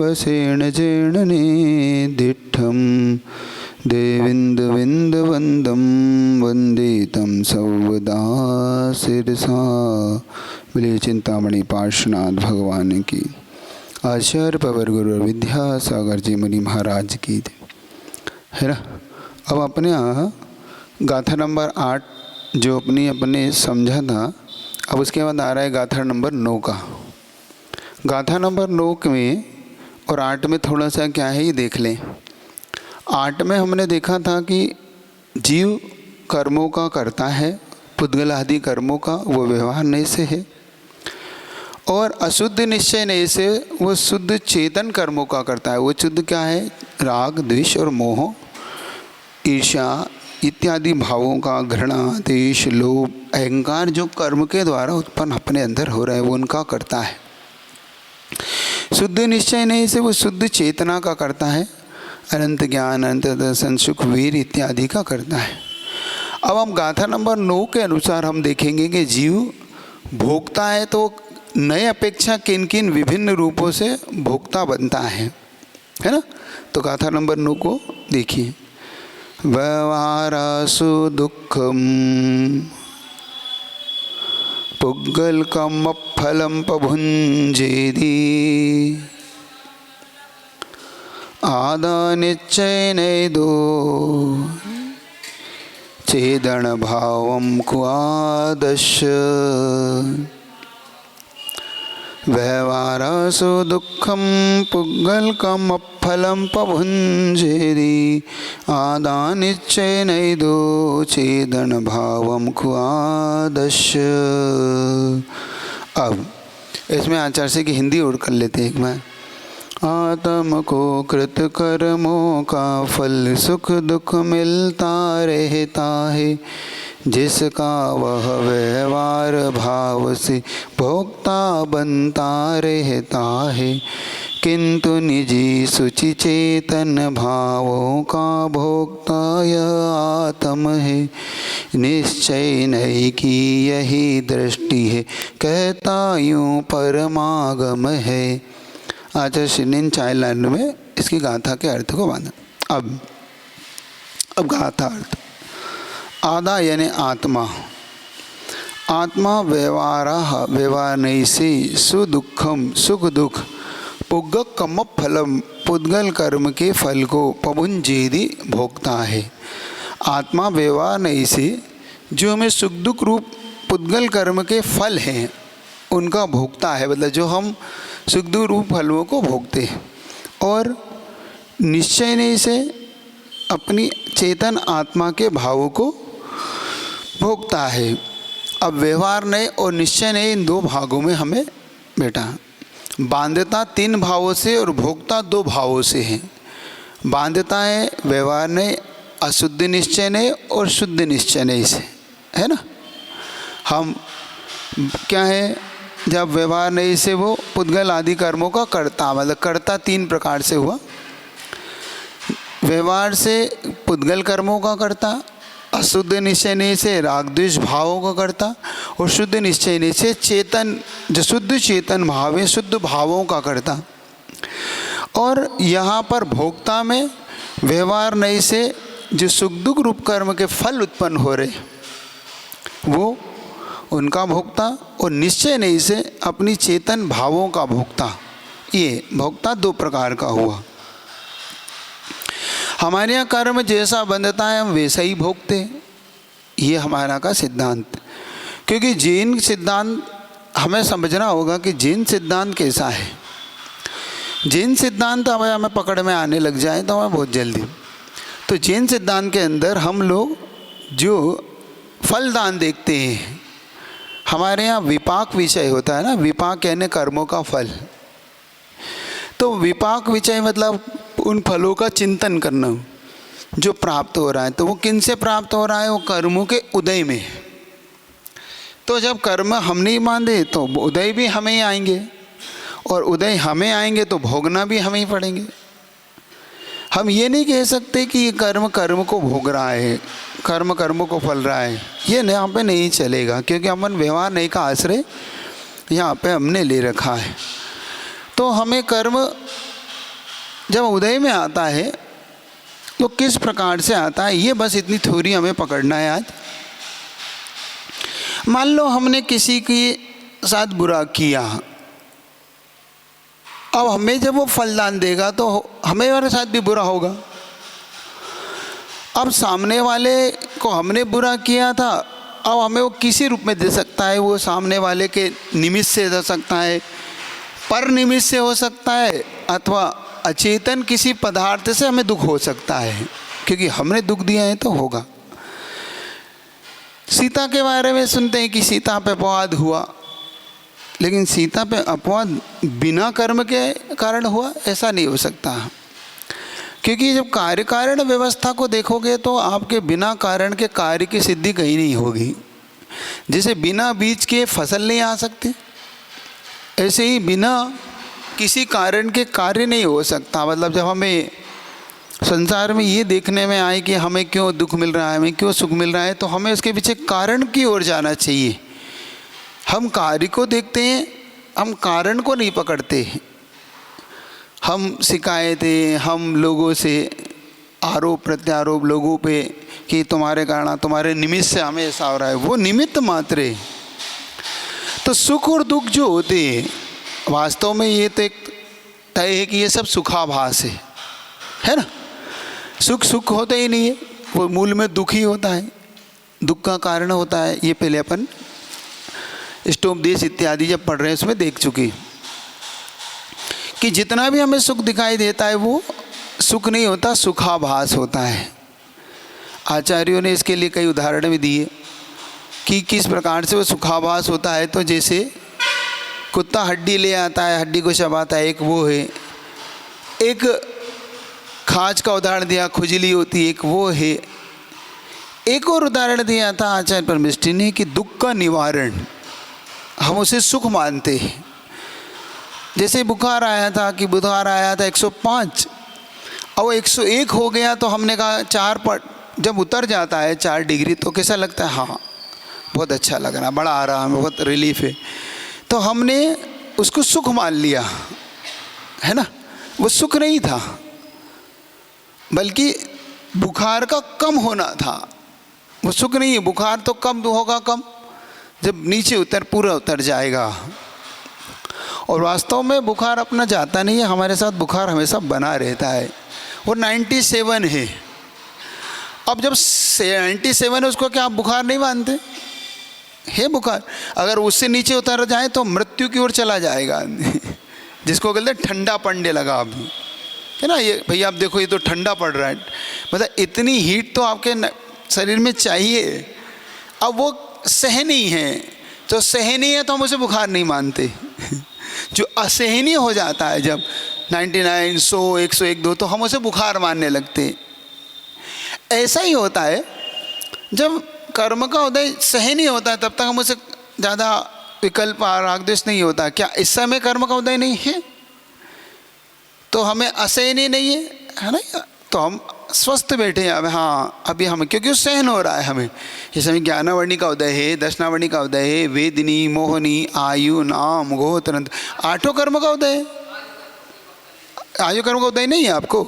वसेण जीर्णने दिठ्ठं देविन्दुविन्दवन्दं वन्दे तं सर्वदा शिरसा। बोलिए चिंतामणि पार्श्वनाथ भगवान की, आचार्य पवर गुरु विद्यासागर जी मुनि महाराज की है ना। अब अपने यहाँ गाथा नंबर 8 जो अपने समझा था, अब उसके बाद आ रहा है गाथा नंबर 9 का। गाथा नंबर 9 में और 8 में थोड़ा सा क्या है ये देख लें। 8 में हमने देखा था कि जीव कर्मों का करता है, पुद्गल आदि कर्मों का वो व्यवहार नहीं से है, और अशुद्ध निश्चय नहीं से वो शुद्ध चेतन कर्मों का करता है। वो शुद्ध क्या है? राग द्वेष और मोह, ईर्ष्या इत्यादि भावों का, घृणा द्वेष लोभ अहंकार जो कर्म के द्वारा उत्पन्न अपने अंदर हो रहा है वो उनका करता है। शुद्ध निश्चय नहीं से वो शुद्ध चेतना का करता है, अनंत ज्ञान अनंत दर्शन सुख वीर इत्यादि का करता है। अब हम गाथा नंबर 9 के अनुसार हम देखेंगे कि जीव भोगता है तो नए अपेक्षा किन किन विभिन्न रूपों से भोक्ता बनता है ना। तो गाथा नंबर 9 को देखिए। व्यवहारासु दुःखं पुग्गलकम् फलं पभुञ्जेति आदानिश्चयनेदो चेदनभावं कुआदस्य। व्यवहारासु दुःखं पुग्गलकम् फलं पभुञ्जेति आदानिश्चयनेदो चेदनभावं कुआदस्य। अब इसमें आचार्य की हिंदी और कर लेते हैं एक बार। आत्म को कृत कर्मों का फल सुख दुख मिलता रहता है, जिसका वह व्यवहार भाव से भोक्ता बनता रहता है, किंतु निजी सुचि चेतन भावों का भोक्ता यह आत्म है। निश्चय नहीं कि यही दृष्टि है, कहता यूँ परमागम है। आचार्य श्री ने 4 लाइन में इसकी गाथा के अर्थ को बांधा। अब गाथा अर्थ। आदा यानी आत्मा, आत्मा व्यवहार नहीं से सुदुखम सुख दुख पुग्गलकम् फलम पुद्गल कर्म के फल को पभुञ्जेति भोगता है। आत्मा व्यवहार नहीं से जो हमें सुख दुख रूप पुद्गल कर्म के फल हैं उनका भोगता है, मतलब जो हम सुख दुख रूप फलों को भोगते हैं, और निश्चय नहीं से अपनी चेतन आत्मा के भावों को भोगता है। अब व्यवहार नहीं और निश्चय नहीं, इन 2 भागों में हमें बेटा बांध्यता 3 भावों से और भोक्ता 2 भावों से है। बांध्यता है व्यवहार नहीं, अशुद्ध निश्चय नहीं और शुद्ध निश्चय नहीं से, है ना। हम क्या है, जब व्यवहार नहीं से वो पुद्गल आदि कर्मों का करता, मतलब करता 3 प्रकार से हुआ। व्यवहार से पुद्गल कर्मों का करता, अशुद्ध निश्चय नहीं से राग द्वेष भावों का करता, और शुद्ध निश्चय नहीं से चेतन जो शुद्ध चेतन भाव है शुद्ध भावों का करता। और यहाँ पर भोक्ता में व्यवहार नहीं से जो सुख दुख रूप कर्म के फल उत्पन्न हो रहे वो उनका भोक्ता, और निश्चय नहीं से अपनी चेतन भावों का भोक्ता। ये भोक्ता 2 प्रकार का हुआ। हमारे यहाँ कर्म जैसा बंधता है हम वैसा ही भोगते, ये हमारा का सिद्धांत। क्योंकि जैन सिद्धांत हमें समझना होगा कि जैन सिद्धांत कैसा है। जैन सिद्धांत हमें पकड़ में आने लग जाए तो हमें बहुत जल्दी। तो जैन सिद्धांत के अंदर हम लोग जो फलदान देखते हैं, हमारे यहाँ विपाक विषय होता है ना, विपाक यानी कर्मों का फल। तो विपाक विषय मतलब उन फलों का चिंतन करना जो प्राप्त हो रहा है। तो वो किन से प्राप्त हो रहा है? वो कर्मों के उदय में। तो जब कर्म हम नहीं बांधे तो उदय भी हमें ही आएंगे, और उदय हमें आएंगे तो भोगना भी हमें ही पड़ेंगे। हम ये नहीं कह सकते कि ये कर्म कर्म को भोग रहा है, कर्म कर्म को फल रहा है, ये यहाँ पे नहीं चलेगा। क्योंकि हमन व्यवहार नहीं का आश्रय यहाँ पे हमने ले रखा है। तो हमें कर्म जब उदय में आता है तो किस प्रकार से आता है, ये बस इतनी थ्योरी हमें पकड़ना है आज। मान लो हमने किसी के साथ बुरा किया, अब हमें जब वो फलदान देगा तो हमें हमारे साथ भी बुरा होगा। अब सामने वाले को हमने बुरा किया था, अब हमें वो किसी रूप में दे सकता है, वो सामने वाले के निमित्त से दे सकता है, पर निमित्त से हो सकता है, अथवा अचेतन किसी पदार्थ से हमें दुख हो सकता है, क्योंकि हमने दुख दिया है तो होगा। सीता के बारे में सुनते हैं कि सीता पे अपवाद हुआ, लेकिन सीता पे अपवाद बिना कर्म के कारण हुआ, ऐसा नहीं हो सकता। क्योंकि जब कार्य कारण व्यवस्था को देखोगे तो आपके बिना कारण के कार्य की सिद्धि कहीं नहीं होगी। जैसे बिना बीज के फसल नहीं आ सकती, ऐसे ही बिना किसी कारण के कार्य नहीं हो सकता। मतलब जब हमें संसार में ये देखने में आए कि हमें क्यों दुख मिल रहा है, हमें क्यों सुख मिल रहा है, तो हमें उसके पीछे कारण की ओर जाना चाहिए। हम कार्य को देखते हैं, हम कारण को नहीं पकड़ते हैं। हम शिकायतें, हम लोगों से आरोप प्रत्यारोप लोगों पे कि तुम्हारे कारण, तुम्हारे निमित्त से हमें ऐसा हो रहा है, वो निमित्त मात्र है। तो सुख और दुख जो होते हैं, वास्तव में ये तो एक तय है कि ये सब सुखाभास है ना। सुख सुख होता ही नहीं है, वो मूल में दुख ही होता है, दुख का कारण होता है। ये पहले अपन इष्टोपदेश इत्यादि जब पढ़ रहे हैं उसमें देख चुके कि जितना भी हमें सुख दिखाई देता है वो सुख नहीं होता, सुखाभास होता है। आचार्यों ने इसके लिए कई उदाहरण भी दिए कि किस प्रकार से वो सुखाभास होता है। तो जैसे कुत्ता हड्डी ले आता है, हड्डी को चबाता है, एक वो है। एक खाज का उदाहरण दिया, खुजली होती है, एक वो है। एक और उदाहरण दिया था आचार्य परमेष्ठी ने कि दुख का निवारण हम उसे सुख मानते हैं। जैसे बुखार आया था कि बुखार आया था 105, और 101 हो गया तो हमने कहा 4 पर जब उतर जाता है 4 डिग्री तो कैसा लगता है, हाँ बहुत अच्छा लग रहा है, बड़ा आराम है, बहुत रिलीफ है। तो हमने उसको सुख मान लिया, है ना। वो सुख नहीं था, बल्कि बुखार का कम होना था, वो सुख नहीं है। बुखार तो कब होगा, कम जब नीचे पूरा उतर जाएगा। और वास्तव में बुखार अपना जाता नहीं है, हमारे साथ बुखार हमेशा बना रहता है। वो 97 है, अब जब 97 है उसको क्या आप बुखार नहीं मानते है? बुखार अगर उससे नीचे उतर जाए तो मृत्यु की ओर चला जाएगा जिसको कहते हैं ठंडा पड़ने लगा अभी, है ना। ये भैया आप देखो, ये तो ठंडा पड़ रहा है, मतलब इतनी हीट तो आपके शरीर में चाहिए। अब वो सहनीय है, तो सहनीय है तो हम उसे बुखार नहीं मानते जो असहनीय हो जाता है जब 99, 100, 101, 2 तो हम उसे बुखार मानने लगते। ऐसा ही होता है जब कर्म का उदय सहनीय होता है, तब तक हम उसे ज़्यादा विकल्प राग द्वेष नहीं होता। क्या इस समय कर्म का उदय नहीं है तो हमें असहनीय नहीं है ना, तो हम स्वस्थ बैठे हैं। अब हाँ अभी हमें क्योंकि सहन हो रहा है हमें। इस समय ज्ञानावर्णी का उदय है, दशनावर्णी का उदय है, वेदिनी, मोहनी, आयु, नाम, गोत्र, 8 कर्म का उदय है। आयु कर्म का उदय नहीं है आपको?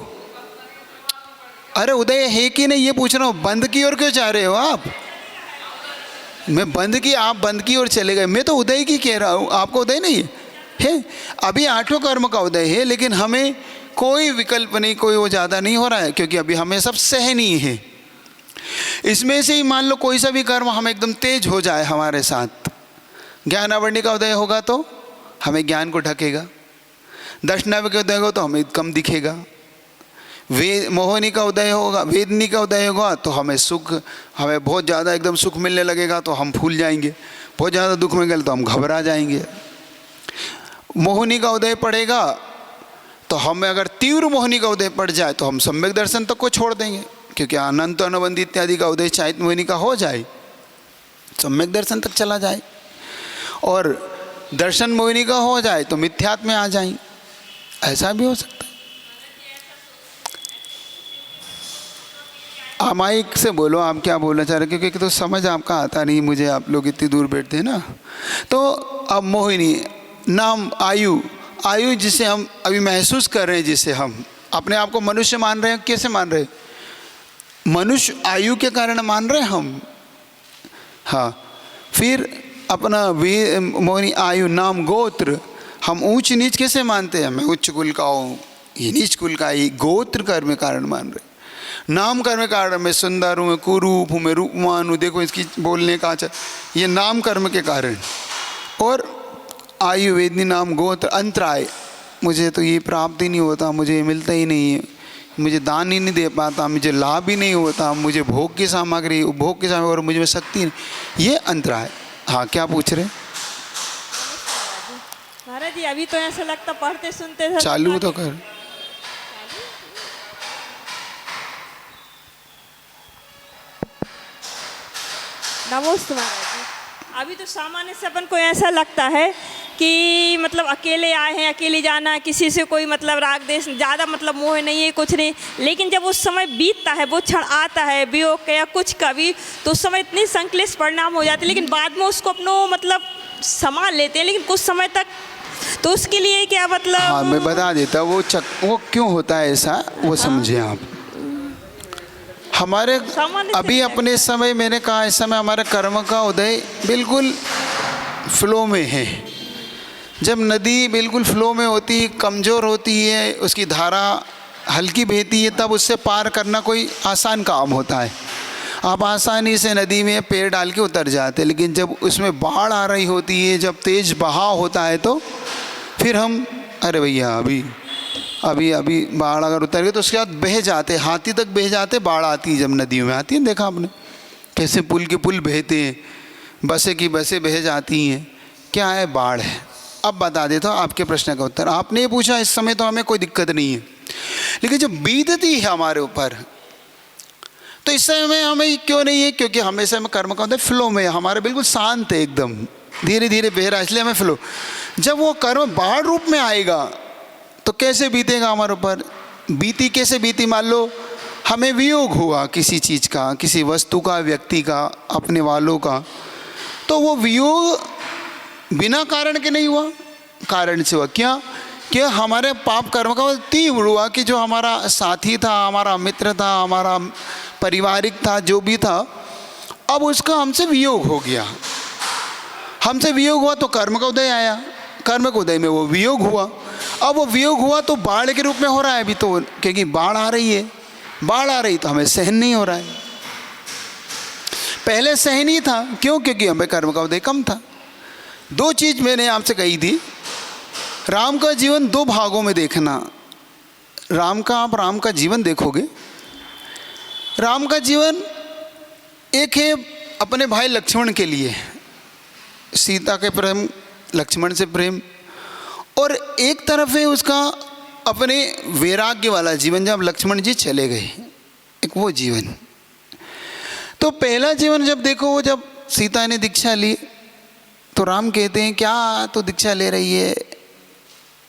अरे उदय है कि नहीं ये पूछ रहा हूँ। बंद की ओर क्यों जा रहे हो आप? मैं बंद की, आप बंद की ओर चले गए। मैं तो उदय की कह रहा हूँ, आपको उदय नहीं है। अभी 8 कर्म का उदय है, लेकिन हमें कोई विकल्प नहीं, कोई वो ज़्यादा नहीं हो रहा है, क्योंकि अभी हमें सब सहनीय है। इसमें से ही मान लो कोई सा भी कर्म हम एकदम तेज हो जाए हमारे साथ, ज्ञानावर्णी का उदय होगा तो हमें ज्ञान को ढकेगा, दशनावर्णी का उदय होगा तो हमें कम दिखेगा, मोहिनी का उदय होगा, वेदनी का उदय होगा तो हमें सुख, हमें बहुत ज़्यादा एकदम सुख मिलने लगेगा तो हम फूल जाएंगे, बहुत ज़्यादा दुख मिलेगा तो हम घबरा जाएंगे। मोहिनी का उदय पड़ेगा तो हमें अगर तीव्र मोहिनी का उदय पड़ जाए तो हम सम्यक दर्शन तक को छोड़ देंगे, क्योंकि अनंत अनुबंध इत्यादि का उदय चाहित मोहिनी का हो जाए, सम्यक दर्शन तक चला जाए, और दर्शन मोहिनी का हो जाए तो मिथ्यात्व में आ जाए, ऐसा भी हो सकता है। आप माइक से बोलो, आप क्या बोलना चाह रहे, क्योंकि तो समझ आपका आता नहीं मुझे, आप लोग इतनी दूर बैठते हैं ना। तो अब मोहिनी, नाम, आयु, आयु जिसे हम अभी महसूस कर रहे हैं, जिसे हम अपने आप को मनुष्य मान रहे हैं, कैसे मान रहे हैं? मनुष्य आयु के कारण मान रहे हैं हम। हाँ, फिर अपना मोनी आयु नाम गोत्र हम ऊंच नीच कैसे मानते हैं? मैं उच्च कुल का हूँ, ये नीच कुल का, ये गोत्र कर्म कारण मान रहे। नाम कर्म कारण, मैं सुंदर हूँ, मैं कुरूप हूँ, मैं रूपवान हूँ, देखो इसकी बोलने का अच्छा, ये नाम कर्म के कारण। और आयु वेदनी नाम गोत्र अंतराय, मुझे तो ये प्राप्त ही नहीं होता, मुझे ये मिलता ही नहीं है, मुझे दान ही नहीं दे पाता, मुझे लाभ ही नहीं होता, मुझे भोग की सामग्री, उपभोग की सामग्री और मुझे में शक्ति नहीं, ये अंतराय। हाँ, क्या पूछ रहे? महाराज जी अभी तो ऐसा लगता पढ़ते सुनते थे। चालू तो कर। नमस्ते महाराज जी। अभी तो सामान्य से अपन को ऐसा लगता है कि मतलब अकेले आए हैं, अकेले जाना, किसी से कोई मतलब राग देश ज़्यादा मतलब मोह नहीं है, कुछ नहीं। लेकिन जब उस समय बीतता है, वो क्षण आता है वियोग का या कुछ का भी, तो उस समय इतनी संकलिष्ट परिणाम हो जाते हैं, लेकिन बाद में उसको अपनो मतलब संभाल लेते हैं, लेकिन कुछ समय तक। तो उसके लिए क्या मतलब? हाँ, मैं बता देता वो क्यों होता है ऐसा, वो समझे आप। हमारे अभी अपने समय, मैंने कहा इस समय हमारे कर्म का उदय बिल्कुल फ्लो में है। जब नदी बिल्कुल फ्लो में होती है, कमज़ोर होती है, उसकी धारा हल्की बहती है, तब उससे पार करना कोई आसान काम होता है। आप आसानी से नदी में पैर डाल के उतर जाते, लेकिन जब उसमें बाढ़ आ रही होती है, जब तेज़ बहाव होता है, तो फिर हम अरे भैया अभी बाढ़ अगर उतर गई तो उसके बाद बह जाते, हाथी तक बह जाते। बाढ़ आती है जब नदियों में आती है, देखा आपने कैसे पुल के पुल बहते हैं, बसें की बसें बह जाती हैं। क्या है? बाढ़ है। अब बता देता हूँ आपके प्रश्न का उत्तर। आपने ये पूछा इस समय तो हमें कोई दिक्कत नहीं है, लेकिन जब बीतती है हमारे ऊपर, तो इस समय में हमें क्यों नहीं है? क्योंकि हमेशा हम कर्म का होता है फ्लो में, हमारे बिल्कुल शांत है, एकदम धीरे धीरे बह रहा है, इसलिए हमें फ्लो। जब वो कर्म बाढ़ रूप में आएगा तो कैसे बीतेगा हमारे ऊपर? कैसे बीती? मान लो हमें वियोग हुआ किसी चीज़ का, किसी वस्तु का, व्यक्ति का, अपने वालों का, तो वो वियोग बिना कारण के नहीं हुआ, कारण से हुआ। क्या हमारे पाप कर्म का तीव्र हुआ कि जो हमारा साथी था, हमारा मित्र था, हमारा पारिवारिक था, जो भी था, अब उसका हमसे वियोग हो गया। हमसे वियोग हुआ तो कर्म का उदय आया, कर्म के उदय में वो वियोग हुआ। अब वो वियोग हुआ तो बाढ़ के रूप में हो रहा है अभी तो, क्योंकि बाढ़ आ रही है। बाढ़ आ रही तो हमें सहन नहीं हो रहा है। पहले सहन ही था, क्यों? क्योंकि हमें कर्म का उदय कम था। दो चीज़ मैंने आपसे कही थी, राम का जीवन दो भागों में देखना। आप राम का जीवन देखोगे, राम का जीवन एक है अपने भाई लक्ष्मण के लिए, सीता के प्रेम, लक्ष्मण से प्रेम, और एक तरफ है उसका अपने वैराग्य वाला जीवन, जब लक्ष्मण जी चले गए, एक वो जीवन। तो पहला जीवन जब देखो, वो जब सीता ने दीक्षा ली तो राम कहते हैं क्या तो दीक्षा ले रही है,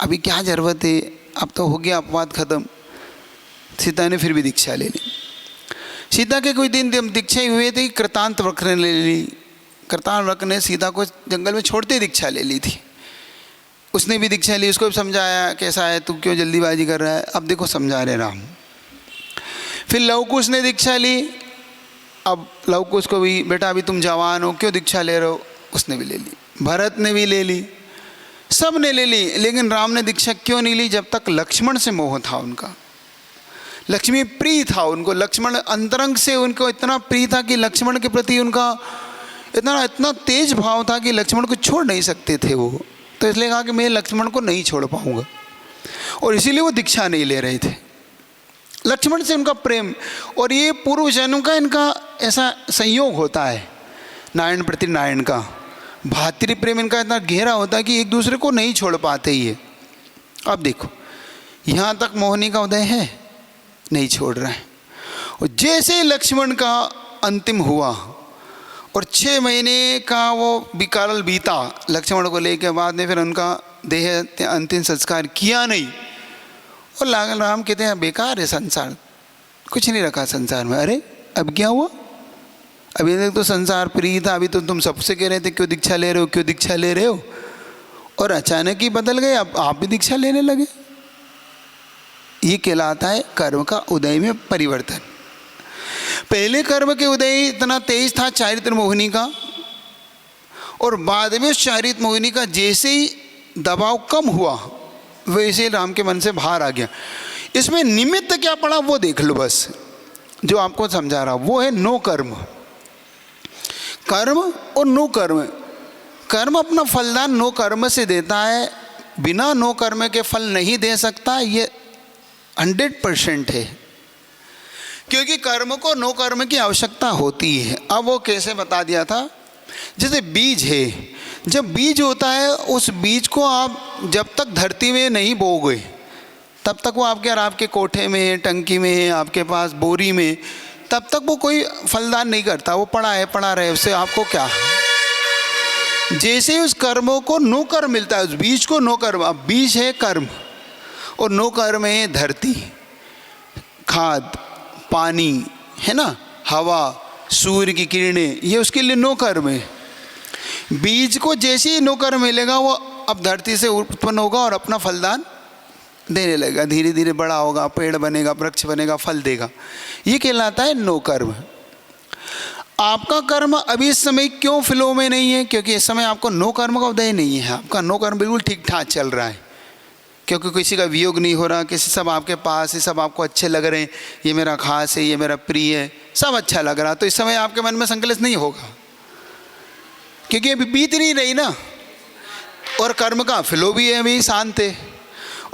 अभी क्या ज़रूरत है, अब तो हो गया अपवाद ख़त्म। सीता ने फिर भी दीक्षा ले ली। सीता के कोई दिन दीक्षा ही हुए थे, कृतांत वृक्ष ने ले ली। कृतांत वृक्ष ने सीता को जंगल में छोड़ते ही दीक्षा ले ली थी। उसने भी दीक्षा ली, उसको भी समझाया कैसा है, तू क्यों जल्दीबाजी कर रहा है। अब देखो समझा रहे राम। फिर लवकुश ने दीक्षा ली। अब लवकुश को भी, बेटा अभी तुम जवान हो, क्यों दीक्षा ले रहे हो, उसने भी ले ली। भरत ने भी ले ली, सब ने ले ली, लेकिन राम ने दीक्षा क्यों नहीं ली? जब तक लक्ष्मण से मोह था उनका, लक्ष्मी प्रिय था उनको, लक्ष्मण अंतरंग से उनको इतना प्रिय था कि लक्ष्मण के प्रति उनका इतना तेज भाव था कि लक्ष्मण को छोड़ नहीं सकते थे वो। तो इसलिए कहा कि मैं लक्ष्मण को नहीं छोड़ पाऊंगा, और इसीलिए वो दीक्षा नहीं ले रहे थे। लक्ष्मण से उनका प्रेम, और ये पूर्व जन्म का इनका ऐसा संयोग होता है, नारायण प्रति नारायण का भातृ प्रेम इनका इतना गहरा होता है कि एक दूसरे को नहीं छोड़ पाते ही है। अब देखो यहाँ तक मोहिनी का उदय है, नहीं छोड़ रहे हैं। और जैसे लक्ष्मण का अंतिम हुआ और 6 महीने का वो विकाल बीता लक्ष्मण को लेकर, बाद में फिर उनका देह अंतिम संस्कार किया नहीं, और राम कहते हैं बेकार है संसार, कुछ नहीं रखा संसार में। अरे अब क्या हुआ? अभी तक तो संसार प्रिय था, अभी तो तुम सबसे कह रहे थे क्यों दीक्षा ले रहे हो, क्यों दीक्षा ले रहे हो, और अचानक ही बदल गए, अब आप भी दीक्षा लेने लगे। ये कहलाता है कर्म का उदय में परिवर्तन। पहले कर्म के उदय इतना तेज था चारित्र मोहिनी का, और बाद में उस चारित्र मोहिनी का जैसे ही दबाव कम हुआ वैसे ही राम के मन से बाहर आ गया। इसमें निमित्त क्या पड़ा वो देख लो, बस जो आपको समझा रहा वो है नो कर्म। कर्म और नो कर्म, कर्म अपना फलदान नो कर्म से देता है, बिना नो कर्म के फल नहीं दे सकता, ये 100% है, क्योंकि कर्म को नो कर्म की आवश्यकता होती है। अब वो कैसे बता दिया था, जैसे बीज है, जब बीज होता है उस बीज को आप जब तक धरती में नहीं बोओगे तब तक वो आपके कोठे में, टंकी में, आपके पास बोरी में, तब तक वो कोई फलदान नहीं करता, वो पड़ा रहे, उससे आपको क्या। जैसे उस कर्मों को नो कर्म मिलता है, उस बीज को नो कर्म, अब बीज है कर्म और नो कर्म है धरती, खाद, पानी है ना, हवा, सूर्य की किरणें, ये उसके लिए नो कर्म है। बीज को जैसे ही नो कर्म मिलेगा वो अब धरती से उत्पन्न होगा और अपना फलदान देने लगेगा, धीरे धीरे बड़ा होगा, पेड़ बनेगा, वृक्ष बनेगा, फल देगा, ये कहलाता है नो कर्म। आपका कर्म अभी इस समय क्यों फ्लो में नहीं है, क्योंकि इस समय आपको नो कर्म का उदय नहीं है, आपका नो कर्म बिल्कुल ठीक ठाक चल रहा है, क्योंकि किसी का वियोग नहीं हो रहा, किसी सब आपके पास है, सब आपको अच्छे लग रहे हैं, ये मेरा खास है, ये मेरा प्रिय है, सब अच्छा लग रहा, तो इस समय आपके मन में संकलेश नहीं होगा, क्योंकि अभी बीत नहीं रही ना। और कर्म का फ्लो भी है अभी शांत है,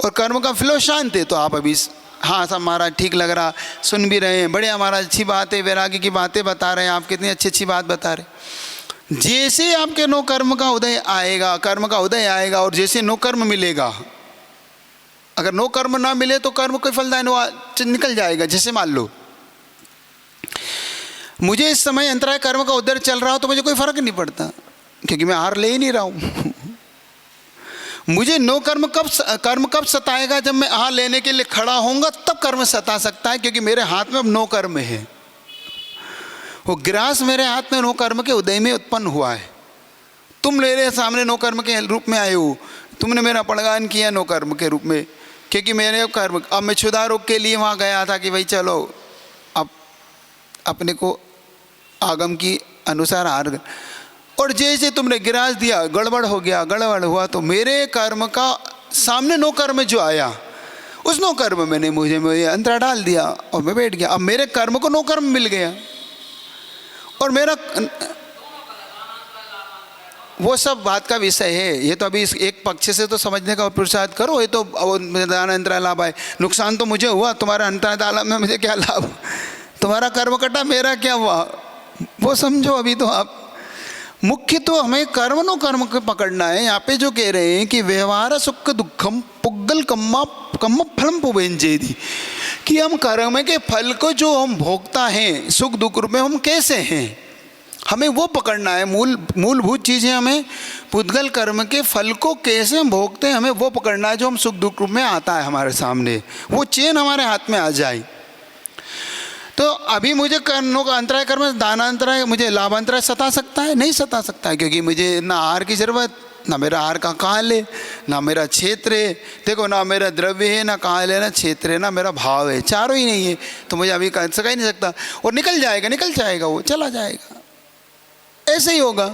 और कर्म का फ्लो शांत है, तो आप अभी हाँ सब महाराज ठीक लग रहा, सुन भी रहे हैं, बढ़िया महाराज अच्छी बात है, वैराग्य की बातें बता रहे हैं, आप कितनी अच्छी अच्छी बात बता रहे। जैसे आपके नो कर्म का उदय आएगा, कर्म का उदय आएगा, और जैसे नो कर्म मिलेगा, अगर नो कर्म ना मिले तो कर्म कोई फलदायी निकल जाएगा। जैसे मान लो मुझे इस समय अंतराय कर्म का उदय चल रहा हो तो मुझे कोई फर्क नहीं पड़ता, क्योंकि मैं हार ले ही नहीं रहा हूँ। मुझे नो कर्म कब सताएगा, जब मैं हार लेने के लिए खड़ा होऊंगा तब कर्म सता सकता है, क्योंकि मेरे हाथ में अब नो कर्म है, वो ग्रास मेरे हाथ में नो कर्म के उदय में उत्पन्न हुआ है। तुम मेरे सामने नो कर्म के रूप में आए हो, तुमने मेरा पड़गान किया नो कर्म के रूप में, क्योंकि मेरे कर्म, अब मैं क्षुधा रोग के लिए वहाँ गया था कि भाई चलो अब अपने को आगम की अनुसार हार, और जैसे तुमने गिरास दिया, गड़बड़ हो गया, गड़बड़ हुआ, तो मेरे कर्म का सामने नो कर्म जो आया, उस नो कर्म मैंने मुझे अंतरा डाल दिया और मैं बैठ गया। अब मेरे कर्म को नो कर्म मिल गया, और मेरा वो सब बात का विषय है, ये तो अभी इस एक पक्ष से तो समझने का पुरुषार्थ करो, ये तो अंतरा लाभ आए, नुकसान तो मुझे हुआ, तुम्हारा अंतरा डाला में मुझे क्या लाभ, तुम्हारा कर्म कटा, मेरा क्या हुआ, वो समझो। अभी तो आप मुख्य तो हमें कर्म नो कर्म को पकड़ना है। यहाँ पे जो कह रहे हैं कि व्यवहार सुख दुखम पुग्गल कम्म फलम पुवेंजेदी, कि हम कर्म के फल को जो हम भोगता हैं सुख दुख रूप में, हम कैसे हैं, हमें वो पकड़ना है। मूलभूत चीज़ें हमें पुद्गल कर्म के फल को कैसे हम भोगते हैं, हमें वो पकड़ना है जो हम सुख दुख रूप में आता है हमारे सामने, वो चेन हमारे हाथ में आ जाए। तो अभी मुझे कर्मों का अंतराय, कर्म दानांतराय, मुझे लाभांतराय सता सकता है? नहीं सता सकता है, क्योंकि मुझे ना आहार की ज़रूरत, ना मेरा आहार का काल है, ना मेरा क्षेत्र है, देखो ना मेरा द्रव्य है, ना काल है, ना क्षेत्र है, ना मेरा भाव है, चारों ही नहीं है, तो मुझे अभी कर सका ही नहीं सकता। और निकल जाएगा, वो चला जाएगा, ऐसे ही होगा।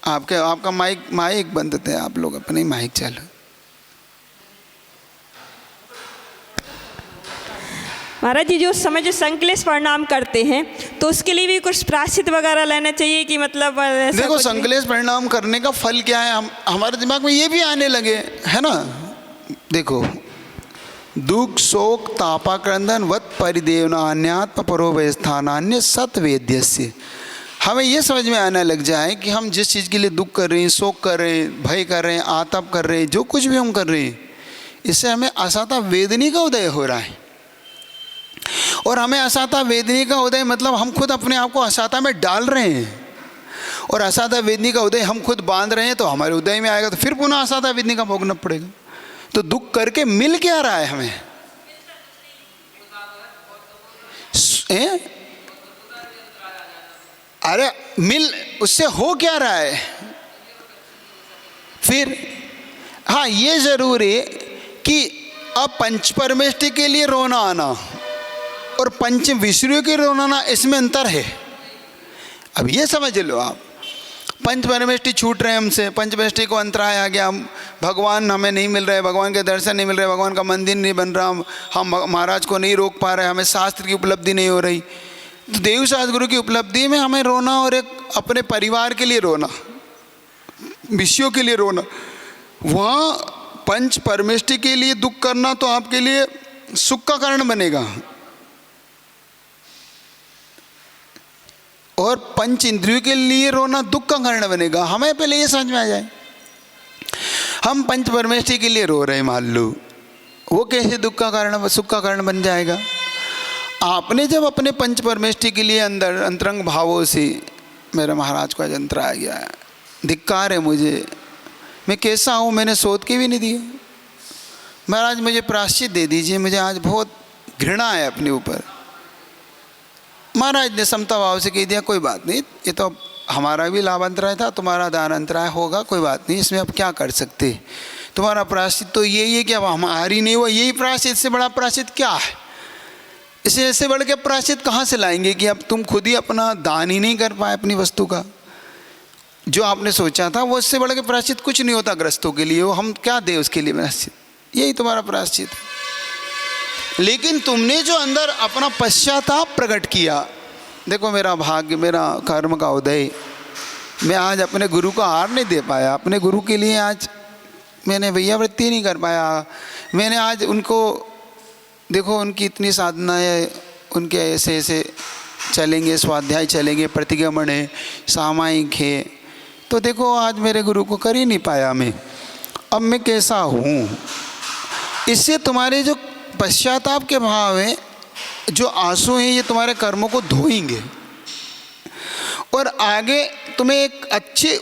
आपका माइक बंद थे, आप लोग अपने ही माइक चालू। महाराज जी, जो समय जो संकलेश परिणाम करते हैं तो उसके लिए भी कुछ प्रायश्चित वगैरह लेना चाहिए कि मतलब देखो संकलेश परिणाम करने का फल क्या है, हमारे दिमाग में ये भी आने लगे है ना। देखो दुख शोक तापाक्रंदन वत परिदेवना अन्यात्म परोवस्थानान्य सतवेद्यस्य, हमें ये समझ में आने लग जाए कि हम जिस चीज़ के लिए दुख कर रहे हैं, शोक कर रहे हैं, भय कर रहे हैं, आतप कर रहे हैं, जो कुछ भी हम कर रहे हैं, इससे हमें असाता वेदनी का उदय हो रहा है। और हमें असाता वेदनी का उदय मतलब हम खुद अपने आप को असाता में डाल रहे हैं, और असाता वेदनी का उदय हम खुद बांध रहे हैं, तो हमारे उदय में आएगा तो फिर पुनः असाता वेदनी का भोगना पड़ेगा। तो दुख करके मिल क्या रहा है हमें? अरे मिल उससे हो क्या रहा है फिर? हाँ ये जरूर है कि अब पंच परमेष्टि के लिए रोना आना और पंच विष्णु के रोना आना, इसमें अंतर है। अब ये समझ लो आप, पंच परमेष्टि छूट रहे हमसे, पंच परमेष्टि को अंतराय आ गया, भगवान हमें नहीं मिल रहे, भगवान के दर्शन नहीं मिल रहे, भगवान का मंदिर नहीं बन रहा, हम महाराज को नहीं रोक पा रहे, हमें शास्त्र की उपलब्धि नहीं हो रही। तो देव शास्त्र गुरु की उपलब्धि में हमें रोना और एक अपने परिवार के लिए रोना, विषयों के लिए रोना, वहाँ पंच परमेष्टि के लिए दुख करना तो आपके लिए सुख का कारण बनेगा, और पंच इंद्रियों के लिए रोना दुख का कारण बनेगा। हमें पहले ये समझ में आ जाए, हम पंच परमेष्टि के लिए रो रहे हैं, मान लो, वो कैसे दुख का कारण सुख का कारण बन जाएगा। आपने जब अपने पंच परमेष्टि के लिए अंदर अंतरंग भावों से, मेरे महाराज को आज अंतर आ गया है, धिक्कार है मुझे, मैं कैसा हूँ, मैंने सोच के भी नहीं दिया, महाराज मुझे प्रायश्चित दे दीजिए, मुझे आज बहुत घृणा है अपने ऊपर। महाराज ने समता भाव से कह दिया, कोई बात नहीं, ये तो हमारा भी लाभ अंतराय था, तुम्हारा दान अंतराय होगा, कोई बात नहीं, इसमें अब क्या कर सकते, तुम्हारा प्रायश्चित तो यही है कि अब हमारी नहीं हुआ, यही प्रायश्चित से बड़ा प्रायश्चित क्या है, इससे बढ़ के प्रायश्चित कहाँ से लाएंगे कि अब तुम खुद ही अपना दान ही नहीं कर पाए अपनी वस्तु का, जो आपने सोचा था वो, इससे बढ़ के प्रायश्चित कुछ नहीं होता ग्रस्तों के लिए, वो हम क्या दे उसके लिए प्रायश्चित, यही तुम्हारा प्रायश्चित है। लेकिन तुमने जो अंदर अपना पश्चाताप प्रकट किया, देखो मेरा भाग्य, मेरा कर्म का उदय, मैं आज अपने गुरु को हार नहीं दे पाया, अपने गुरु के लिए आज मैंने वैयावृत्ति नहीं कर पाया, मैंने आज उनको, देखो उनकी इतनी साधना है, उनके ऐसे ऐसे चलेंगे, स्वाध्याय चलेंगे, प्रतिगमन है, सामायिक है, तो देखो आज मेरे गुरु को कर ही नहीं पाया मैं, अब मैं कैसा हूँ। इससे तुम्हारे जो पश्चाताप के भाव हैं, जो आंसू हैं, ये तुम्हारे कर्मों को धोएंगे और आगे तुम्हें एक अच्छे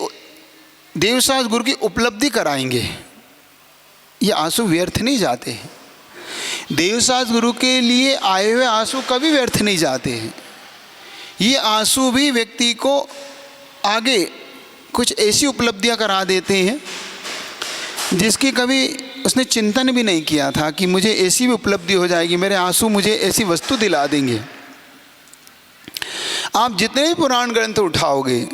देवशास्त्र गुरु की उपलब्धि कराएंगे। ये आंसू व्यर्थ नहीं जाते हैं, देवशास्त्र गुरु के लिए आए हुए आंसू कभी व्यर्थ नहीं जाते हैं। ये आंसू भी व्यक्ति को आगे कुछ ऐसी उपलब्धियां करा देते हैं जिसकी कभी उसने चिंतन भी नहीं किया था कि मुझे ऐसी भी उपलब्धि हो जाएगी, मेरे आंसू मुझे ऐसी वस्तु दिला देंगे। आप जितने भी पुराण ग्रंथ उठाओगे,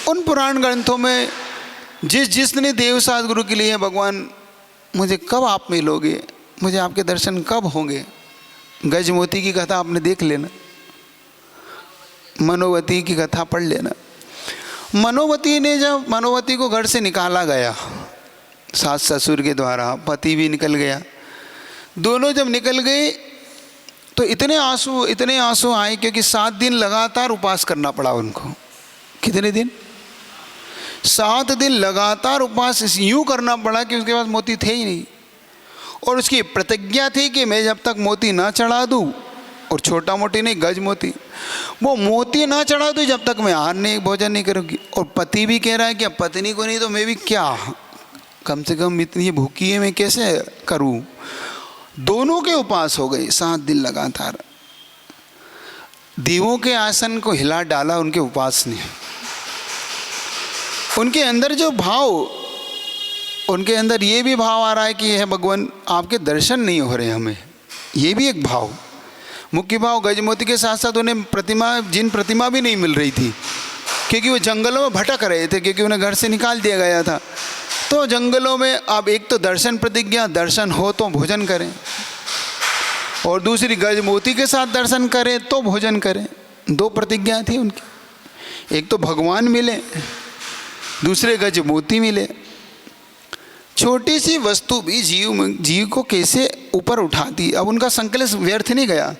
उन पुराण ग्रंथों में जिसने देवशास्त्र गुरु के लिए, भगवान मुझे कब आप मिलोगे, मुझे आपके दर्शन कब होंगे। गजमोती की कथा आपने देख लेना, मनोवती की कथा पढ़ लेना। मनोवती ने जब मनोवती को घर से निकाला गया, सास ससुर के द्वारा, पति भी निकल गया, दोनों जब निकल गए तो इतने आंसू आए, क्योंकि 7 दिन लगातार उपवास करना पड़ा उनको। कितने दिन? 7 दिन लगातार उपवास यूँ करना पड़ा कि उसके पास मोती थे ही नहीं, और उसकी प्रतिज्ञा थी कि मैं जब तक मोती ना चढ़ा दूँ, और छोटा मोती नहीं, गज मोती, वो मोती ना चढ़ा दूँ जब तक मैं आहार नहीं, भोजन नहीं करूँगी। और पति भी कह रहा है कि अब पत्नी को नहीं तो मैं भी क्या, कम से कम इतनी भूखी है, मैं कैसे करूं। दोनों के उपवास हो गए 7 दिन लगातार। दीवों के आसन को हिला डाला उनके उपवास ने। उनके अंदर जो भाव, उनके अंदर ये भी भाव आ रहा है कि है भगवान आपके दर्शन नहीं हो रहे हमें, ये भी एक भाव, मुख्य भाव। गजमोती के साथ साथ उन्हें प्रतिमा भी नहीं मिल रही थी, क्योंकि वो जंगलों में भटक रहे थे, क्योंकि उन्हें घर से निकाल दिया गया था। तो जंगलों में अब एक तो दर्शन प्रतिज्ञा, दर्शन हो तो भोजन करें, और दूसरी गजमोती के साथ दर्शन करें तो भोजन करें। 2 प्रतिज्ञा थी उनकी, एक तो भगवान मिले, दूसरे गजमोती मिले। छोटी सी वस्तु भी जीव को कैसे ऊपर उठाती। अब उनका संकल्प व्यर्थ नहीं गया,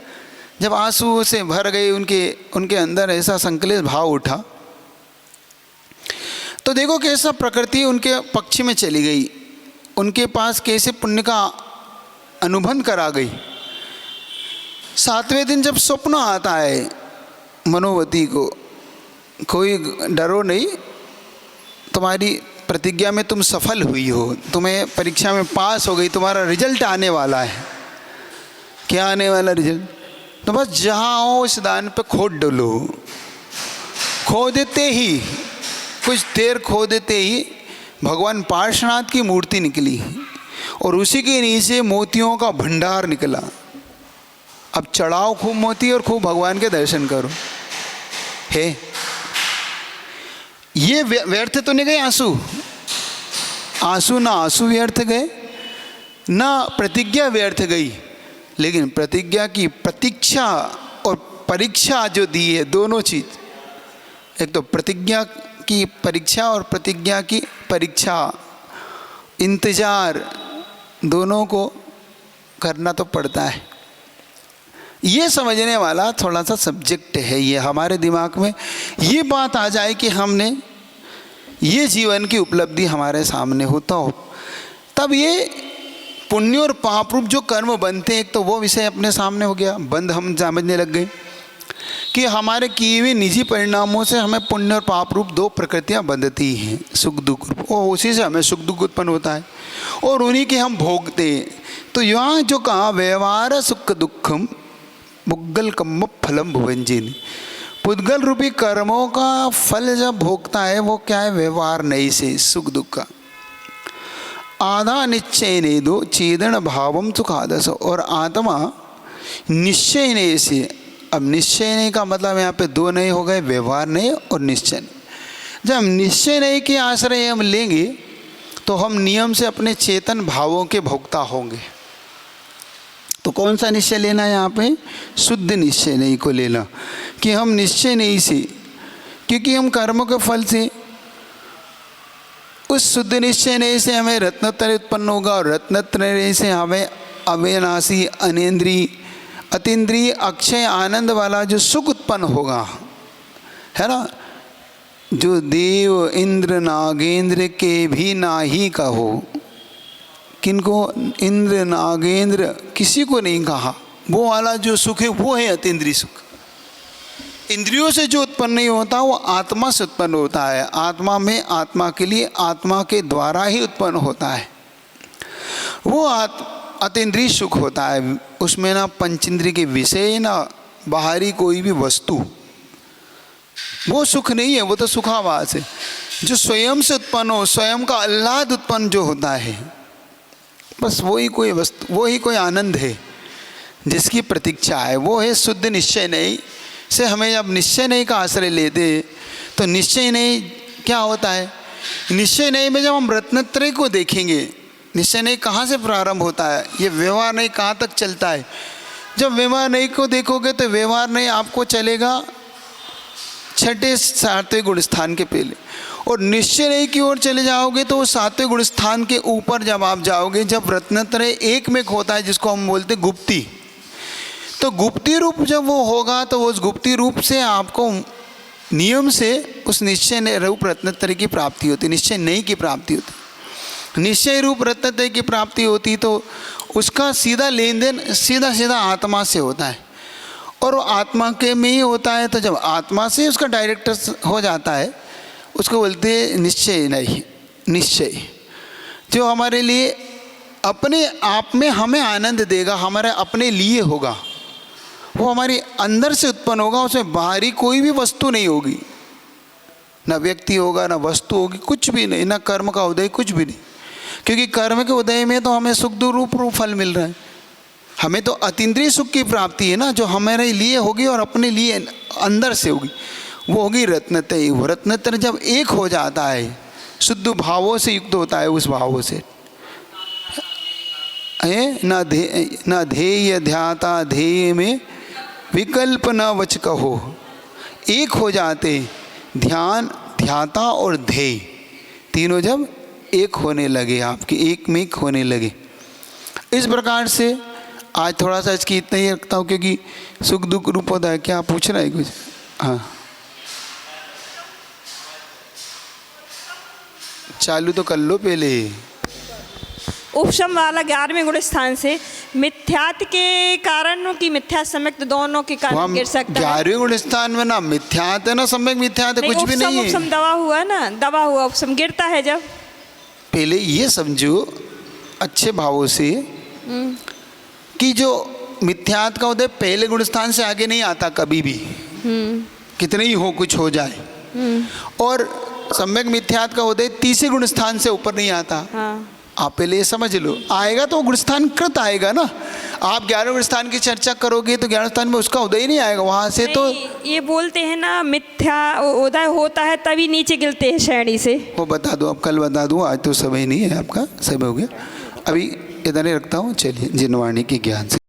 जब आंसू से भर गए उनके अंदर ऐसा संकल्प भाव उठा, तो देखो कैसा प्रकृति उनके पक्ष में चली गई, उनके पास कैसे पुण्य का अनुबंध करा गई। 7वें दिन जब स्वप्न आता है मनोवती को, कोई डरो नहीं, तुम्हारी प्रतिज्ञा में तुम सफल हुई हो, तुम्हें परीक्षा में पास हो गई, तुम्हारा रिजल्ट आने वाला है। क्या आने वाला रिजल्ट? तो बस जहाँ हो उस दान पे खोद डलो। खो देते ही, कुछ देर खो देते ही भगवान पार्श्वनाथ की मूर्ति निकली, और उसी के नीचे मोतियों का भंडार निकला। अब चढ़ाओ खूब मोती और खूब भगवान के दर्शन करो। है ये व्यर्थ तो नहीं गए आंसू? आंसू ना आंसू व्यर्थ गए, ना प्रतिज्ञा व्यर्थ गई, लेकिन प्रतिज्ञा की प्रतीक्षा और परीक्षा जो दी है, दोनों चीज, एक तो प्रतिज्ञा की परीक्षा और प्रतिज्ञा की परीक्षा, इंतजार, दोनों को करना तो पड़ता है। ये समझने वाला थोड़ा सा सब्जेक्ट है। ये हमारे दिमाग में ये बात आ जाए कि हमने ये जीवन की उपलब्धि हमारे सामने होता हो, तब ये पुण्य और पाप रूप जो कर्म बनते हैं, एक तो वो विषय अपने सामने हो गया, बंद हम समझने लग गए कि हमारे किए हुए निजी परिणामों से हमें पुण्य और पाप रूप दो प्रकृतियां बंधती हैं, सुख दुख रूप, और उसी से हमें सुख दुख उत्पन्न होता है और उन्हीं के हम भोगते हैं। तो यहाँ जो कहा व्यवहार सुख दुखम पुद्गल कम्म फलम भुवंजिनी, पुद्गल रूपी कर्मों का फल जब भोगता है वो क्या है? व्यवहार नहीं से सुख दुख का। आधा निश्चय ने दो चेदन भावम सुखादस, और आत्मा निश्चय नहीं से, अब निश्चय नहीं का मतलब यहाँ पे दो नहीं हो गए, व्यवहार नहीं और निश्चय नहीं। जब हम निश्चय नहीं के आश्रय हम लेंगे तो हम नियम से अपने चेतन भावों के भोक्ता होंगे। तो कौन सा निश्चय लेना है यहाँ पे? शुद्ध निश्चय नहीं को लेना, कि हम निश्चय नहीं से, क्योंकि हम कर्मों के फल से, उस शुद्ध निश्चय नहीं से हमें रत्नत्रय उत्पन्न होगा, और रत्नत्रय से हमें अविनाशी अनेन्द्रिय अतीन्द्रिय अक्षय आनंद वाला जो सुख उत्पन्न होगा, है ना, जो देव इंद्र नागेंद्र के भी ना ही कहो। किनको? इंद्र नागेंद्र किसी को नहीं कहा। वो वाला जो सुख है वो है अतीन्द्रिय सुख। इंद्रियों से जो उत्पन्न नहीं होता वो आत्मा से उत्पन्न होता है। आत्मा में आत्मा के लिए आत्मा के द्वारा ही उत्पन्न होता है। वो अतीन्द्रिय सुख होता है। उसमें ना पंचेंद्रिय के विषय ना बाहरी कोई भी वस्तु, वो सुख नहीं है, वो तो सुखावास है। जो स्वयं से उत्पन्न हो, स्वयं का आह्लाद उत्पन्न जो होता है, बस वही कोई वस्तु, वही कोई आनंद है जिसकी प्रतीक्षा है। वो है शुद्ध निश्चय नहीं से। हमें जब निश्चय नहीं का आश्रय लेते तो निश्चय नहीं क्या होता है? निश्चय नहीं में जब हम रत्नत्रय को देखेंगे, निश्चय नहीं कहाँ से प्रारंभ होता है, ये व्यवहार नहीं कहाँ तक चलता है। जब व्यवहार नहीं को देखोगे तो व्यवहार नहीं आपको चलेगा छठे सातवें गुण स्थान के पहले, और निश्चय नहीं की ओर चले जाओगे तो सातवें गुण स्थान के ऊपर जब आप जाओगे, जब रत्नत्रय एक में होता है, जिसको हम बोलते गुप्ती, तो गुप्ती रूप जब वो होगा तो उस गुप्ती रूप से आपको नियम से उस निश्चय रूप रत्नत्रय की प्राप्ति होती, निश्चय नहीं की प्राप्ति होती। निश्चय रूप रत्नत्रय की प्राप्ति होती तो उसका सीधा लेन देन सीधा सीधा आत्मा से होता है, और वो आत्मा के में ही होता है। तो जब आत्मा से उसका डायरेक्टर हो जाता है, उसको बोलते हैं निश्चय नहीं। निश्चय जो हमारे लिए अपने आप में हमें आनंद देगा, हमारे अपने लिए होगा, वो हमारी अंदर से उत्पन्न होगा। उसमें बाहरी कोई भी वस्तु नहीं होगी, ना व्यक्ति होगा, ना वस्तु होगी, कुछ भी नहीं, ना कर्म का उदय, कुछ भी नहीं। क्योंकि कर्म के उदय में तो हमें सुख रूप फल मिल रहा है। हमें तो अतीन्द्रिय सुख की प्राप्ति है ना, जो हमारे लिए होगी और अपने लिए अंदर से होगी, वो होगी रत्नत्रय। वो रत्नत्रय जब एक हो जाता है, शुद्ध भावों से युक्त होता है, उस भावों से ना ध्येय ध्याता ध्येय में विकल्प न वच कहो। एक हो जाते ध्यान ध्याता और ध्येय, तीनों जब एक होने लगे, आपके एक में एक होने लगे। इस प्रकार से आज थोड़ा सा इसकी इतना ही रखता हूँ, क्योंकि सुख दुख रूप होता है। क्या पूछ रहा है कुछ? हाँ, चालू तो कर लो पहले। उपशम वाला 11वें गुण स्थान से मिथ्यात के कारण की मिथ्या सम्यक दोनों के कारण गिर सकता है। 11वें गुण स्थान में ना मिथ्यात है ना सम्यक मिथ्यात है, कुछ भी नहीं है। उपशम दबा हुआ ना, दबा हुआ उपशम गिरता है जब। पहले ये समझो अच्छे भावों से कि जो मिथ्यात का उदय पहले गुण स्थान से आगे नहीं आता कभी भी, कितने ही हो कुछ हो जाए। और सम्यक मिथ्यात का उदय तीसरे गुण स्थान से ऊपर नहीं आता। हाँ। आप पहले ये समझ लो, आएगा तो गुणस्थान कृत आएगा ना। आप 11 गुणस्थान की चर्चा करोगे तो 11 स्थान में उसका उदय ही नहीं आएगा वहाँ से। तो ये बोलते हैं ना मिथ्या उदय होता है तभी नीचे गिरते हैं श्रेणी से। वो बता दो, अब कल बता दूँ, आज तो समय नहीं है आपका, सब हो गया। अभी इधर ही रखता हूँ। चलिए, जिनवाणी के ज्ञान से